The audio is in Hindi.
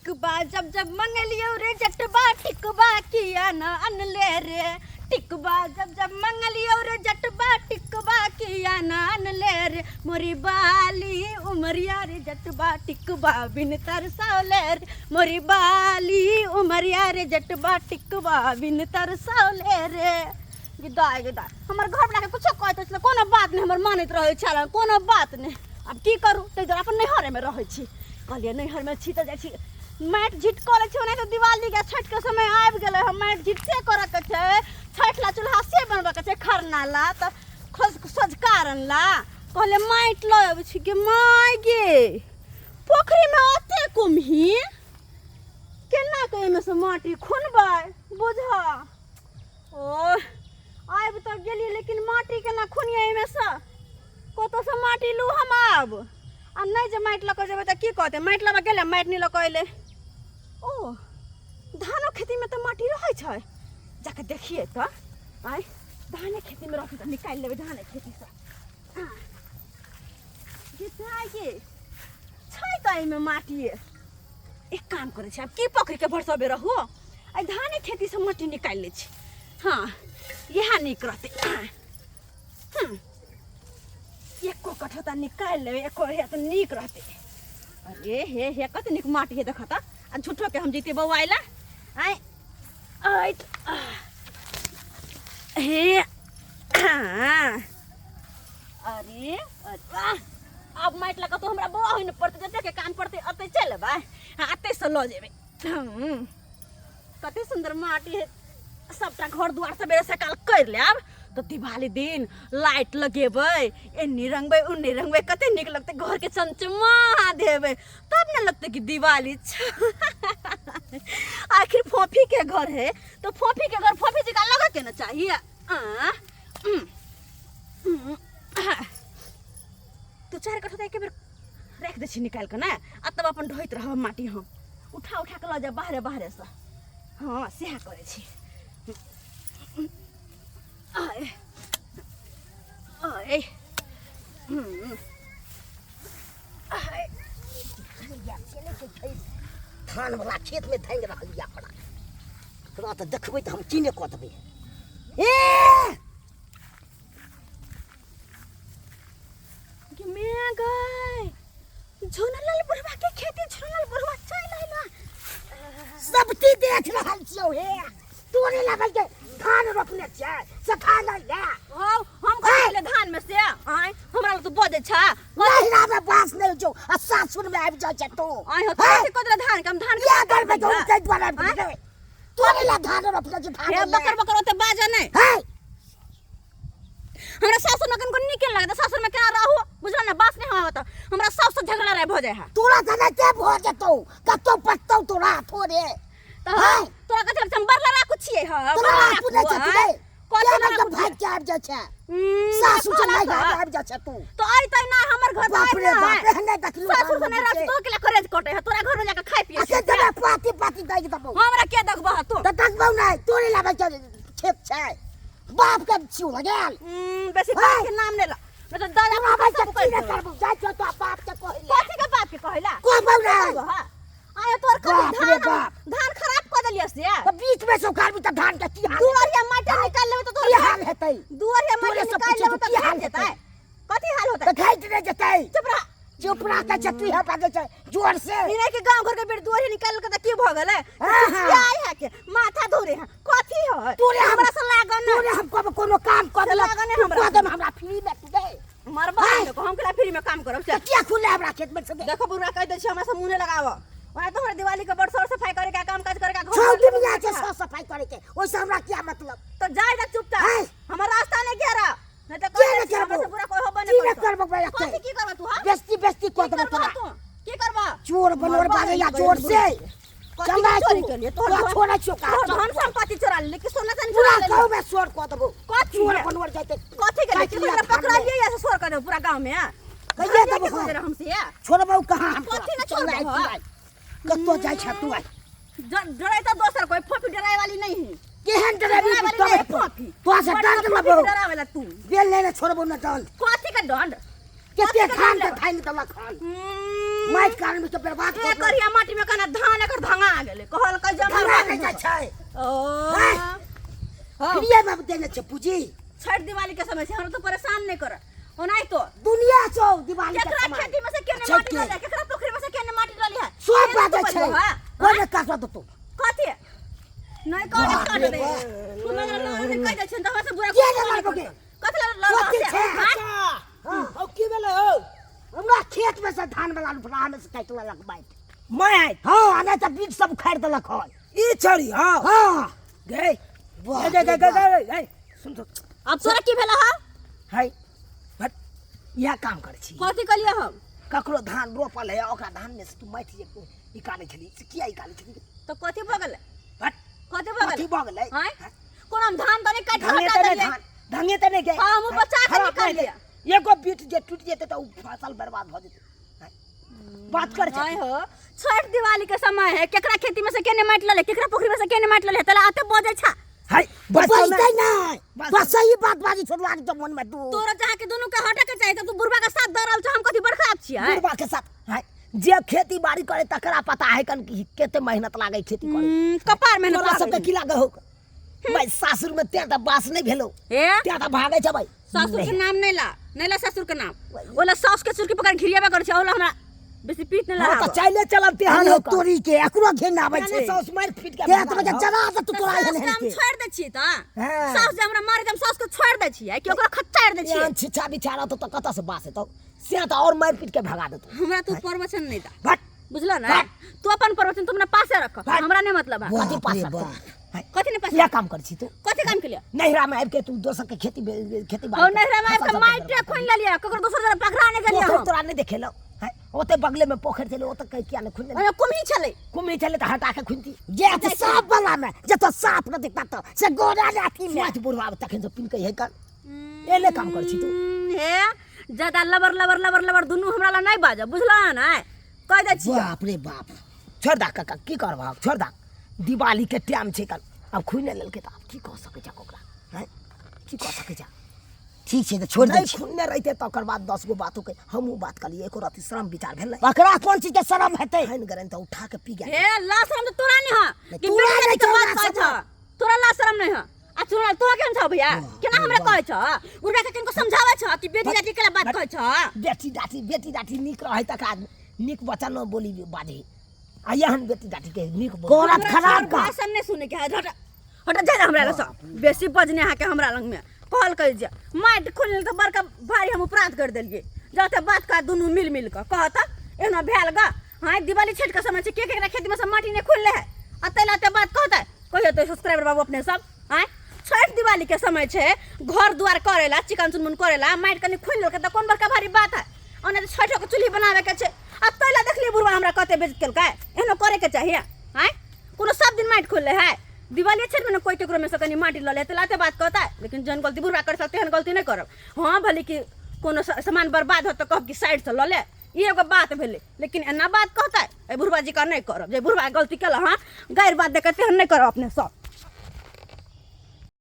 टिकबा जब जब मंगलियो रे जटबा टिकबा किया न अनले रे टिकबा जब जब मंगलियो रे जटबा टिकबा किया न अनले रे मोरी बाली उमरिया रे जटबा टिकबा बिन तरसौले रे मोरी बाली उमरिया रे जटबा टिकबा बिन तरसौले रे गिदा हमर घर बना के कुछ कहत छ कोनो बात नहीं हमर मानत रहे छला कोनो बात नहीं अब की करू त जरा अपन नैहर में रहै छी कहलिए नैहर में छी त जाइ छी मैट झिट करे छ नहीं तो दिवाली के छठ के समय आबि गेलै हम मैट झिट से करे के छै छठ ला चूल्हा से बनबे के छै खरना ला त सजकारन ला कहले मैट ल आबै छी के माय गे पोखरी में ओते कुम्ही केना के में से माटी खुनबै बुझा ओ आब तो गेली लेकिन माटी केना खुनिए में से कतो से माटी लू हम आब आ नहीं जे माटी लक जेबे त की कहते माटी लबा गेले माटी नहीं लक अइले ओ धानो खेती में तो माटी रहै छै जाके देखिए त आय धाने खेती में रहै त निकाल लेबे धाने खेती से जिताई के छै त में माटी एक काम करे छै अब की पकड़ के भरसबे रहू आ धाने खेती से माटी निकाल ले छी हां यह निक रहते एको कठोता निकाल ले एको हे तो निक रहते अरे हे कत निक माटी है देखता आ झूठो के हम जीते बौआइला आय हे अरे अब माइट लगा तो हमरा बौआ होइने पड़ते जते के काम पड़ते अते चलबा अते से ल जेबे कते सुंदर माटी है सबटा घर दुआर सबेरे सकाल कर लेब तो दिवाली दिन लाइट लगेबै एन्नी रंगबै उन्नी रंगबै कते निक लगते घर के चमचमा देबै तब न लगते कि दिवाली आखिर फोफी के घर है तो फोफी के घर फोफी जी का लगा के ना चाहिए तो चार कठोता एक बेर रख दे छी निकाल के ना आ तब अपन ढोइत रहब माटी हम उठा उठा के ल जा बाहरे बाहरे से हां सेहा करे छी आए आए आए धान वाला खेत में धांग रहल या पड़ा तोरा त देखबै त हम चीने क देबै ए कि मैं गई झोनलाल बुढ़वा के खेती झोनलाल बुढ़वा चल आइला सब ती देख रहल छियौ हे तोरे लागल के धान रोपने छै सखा ले ले हम कहले धान में से आय हमरा ल तो बजे छ नहिरा में बास नहीं जो आ सासुर में आबि जा छ तू आय हो तो कदरा धान के हम धान या कर में जो के द्वारा तोरे ला धान रोपने छै धान हे बकर बकर ओते बाजा नहीं हे हमरा सासुर में कनको निक लागत सासुर में केना रहू बुझल ना बास नहीं होत हमरा सास से झगड़ा रहे भ जाय है तोरा त के भ जतौ कतो पत्तौ तोरा थोड़े तोरा कथि हम बरला राखू छिए ह तोरा पुने छ तू कोना ना भाग के आबि जा छ सासु से नहीं आबि जा छ तू तो आई तै ना हमर घर बाप रे बाप रे नहीं देखलू सासु से नहीं रह तो केला करे कटे है तोरा घर में जाके खाइ पिए अच्छा जरा पाती पाती दई के दबो हमरा के देखबो तू त देखबो नहीं तोरे लाबे छ खेत छै बाप के छिउ लगल बेसी बाप के नाम ले ला मैं तो दादा बाप के की करबो जाय छ तो बाप के कहले कथि के बाप के कहला कहबो नहीं आय तोर धान खराब कर देलियस से तो बीच में से उखाड़ भी त धान के की हाल दुआरिया माटी निकाल लेबे तो तोर की हाल हेतै दुआरिया माटी निकाल लेबे तो की हाल हेतै कथि हाल होतै तो खाइत नहीं जतै चुप रह के छतुई हा पागे छ जोर से इने के गांव घर के बेर दुआरिया निकाल के त की भ गेलै आय है के माथा धोरे है कथि है तोरे हमरा से लागन तोरे हम कोनो काम कर देला कदम हमरा फ्री में तू दे मरबा हम केला फ्री में काम करब से क्या खुले हमरा खेत में से देखो बुरा कह दे छी हमरा से मुंह लगाव ओए तो दिवाली के बड़ सर सफाई करे का काम काज करे का छौकी में जाके साफ सफाई करे के ओइसे हमरा क्या मतलब तो जाए जा चुपचाप हमर रास्ता नहीं घेरा नहीं तो कोई करबो से पूरा कोई होबे की नहीं करबो भाई कथि की करबा तू हां बेस्ती बेस्ती को दे तोरा की करबा चोर बनोर बाजे या चोर से चंगा चोरी के लिए तो छोड़ा छोका धन संपत्ति चोरा ले कि सोना चांदी पूरा चोरा ले गांव में चोर को देबो कथि चोर बनोर जाते कथि के लिए तोरा पकड़ा लिए या से सोर कर दे पूरा गांव में कहिए देबो हमसे छोड़बो कहां हम कथि न छोड़बो कतो जाय छ तू डराई तो दोसर कोई फोफी डराई वाली नहीं है केहन डराई तू फोफी तो से डर लगबो डरावे वाला तू बेल लेने छोड़बो न दल कथि का दंड केते खान के खाइन दला खान माइट कारण में तो बर्बाद कर करिया माटी में कना धान कर का जमा घरा कैसे छै ओ फ्री में देने छै पूजी छठ दिवाली के समय से हम तो परेशान नहीं कर ओ नहीं तो दुनिया छौ दिवाली के केकरा समय खेती में से केने छठ माटी के। डाले केकरा पोखरी में से केने माटी डाली है सब ये बात तो छै बतबो, हाँ? कोने काटवा दो तू कथी नहीं कौन बाप काट रे दे बाप। तू मेरा लोन कह दे छ त हमसे बुरा के ले मारबो के? कथी ला कथी छै हां अब की भेलै हो हमरा खेत में से धान वाला फड़ा में से काट लेलक बाइट मैं आई हां आने त बीज सब उखाड़ देलक है ई छड़ी हां हां गए वाह गए गए गए गए सुन तो अब तोरा की भेला ह हाय बट यह काम करे छी कथी कलिया हम ककरो धान रोपल है ओकरा धान में से तू माटी निकाले छली से किया निकाले छली तो कथी भ गेलै बट कथी भ कथी गेलै भ गेलै हैं कोन हम धान तने काट के धाने हटा तने देलियै धान धाने तने गए हां हम बचा के खराब निकाल नहीं लिया गए। एगो बीट जे टूट जेते तो फसल बर्बाद भ जेते बात कर छै नहीं हो छठ दिवाली के समय है केकरा खेती में से केने माटी लले केकरा पोखरी में से केने माटी लले तला आते बजे छा हाय बस बस नहीं बस सही बात बाजी छोड़वा तो मन में तू तोरा जहाँ के दोनों के हटे के चाहिए तो तू बुढ़वा के साथ दरल छ हम कथी बड़ खराब छियै बुढ़वा के साथ हाय जे खेती बाड़ी करे तकरा पता है कन की केते मेहनत लागे खेती करे कपार में तोरा सब के की लागे हो भाई सासुर में ते त बास नहीं भेलो ए ते त भागे छ भाई सासुर के नाम नहीं ला ससुर के नाम ओला सास के सुर के पकड़ घिरियाबा कर छ ओला हमरा बेसी पीट नहीं हां लगा त चाइले चलते हाल हो तोरी के एकरो घेन आबै छै सौस मार फीट के ते त के जरा त तू तोरा सास हेन के हम के छोड़ दे छी त हाँ। सास जे हमरा मारे हम सास के छोड़ दे छी कि ओकरा खच्चाड़ दे छी यान छिछा बिछारा तो कत से बास हेतौ से त और मार पीट के भगा देतौ हमरा तू प्रवचन नहीं दा बट बुझला ना तू अपन प्रवचन तुमने पासे रख हमरा नहीं मतलब है कथी पास कथी नहीं पासे क्या काम कर छी तू कथी काम के लिए नहिरा में आब के तू दोसर के खेती खेती और नहरा में आपका माइटे खोल लिया ककर दूसर जरा पकड़ाने के लिए पोखर हम तोरा नहीं देखेलो है ओते बगले में पोखर चले ओते कह किया नहीं खुलने ओए कुम्ही चले कुमी चले त हटा के खुनती जे त साफ वाला में जे तो साफ न दिखता तो से गोरा लाठी में मत बुढ़वा तखन से पिन के है कर एले काम कर छी तू हे ज्यादा लबर लबर लबर लबर दुनु हमरा ला नहीं बाजा बुझला ना कह दे छी बाप रे बाप छोड़ दा काका की करबा छोड़ दा दिवाली के टाइम छै कल अब खुने ललके त अब की कह सके जा कोकरा हैं की कह सके जा ठीक छै त छोड़ दे खुने रहते तकर बाद 10 गो बातों के हमहु बात कलिए एको राती शर्म विचार भेलै बकरा कोन चीज के शर्म हेतै हन गरन त उठा के पी गया हे ला शरम तो तोरा नहीं है कि तोरा बेटा नहीं के बात तोरा कह छ तोरा ला शरम नहीं है आ तोरा तो केन छ भैया केना हमरा कह छ उर्गा के किनको समझावे छ कि बेटी जाति के बात कह छ बेटी दाटी निक रहे तक निक वचन न बोली बाजे आ यहन बेटी दाटी के निक बोली औरत खराब का भाषण नहीं सुने के हट हट जा हमरा ला सब बेसी बजने हा के हमरा लंग में कहल कह जा माइट खोलल त बड़का भारी हम अपराध कर देलिए जाते बात का दोनों मिल मिल के कहता एना भेल गा हां दिवाली छठ के समय से के खेती में से माटी ने खोलले है अतलाते बात कहता कहियो तो सब्सक्राइबर बाबू अपने सब हां छठ दिवाली के समय छे घर द्वार करेला चिकन चुनमुन करेला माइट कनी खोल के त कोन बड़का भारी बात है ओने तो छठ के चूल्ही बनावे के छे अब तैला देखली बुढ़वा हमरा कते बेच केल का एनो करे के चाहिए हां कोनो सब दिन माइट खोलले है दिवाली छठ में कोई केकरो में से कनी माटी ल ले त लाते बात कहता है लेकिन जन गलती बुढ़वा कर सकते हैं गलती नहीं करब हां भले कि कोनो सामान बर्बाद हो तो कह कि साइड से ल ले ये एगो बात भेले लेकिन एना बात कहता है ए बुढ़वा जी का नहीं करब जे बुढ़वा गलती केला हां गैर बात देखते हम नहीं करब अपने सब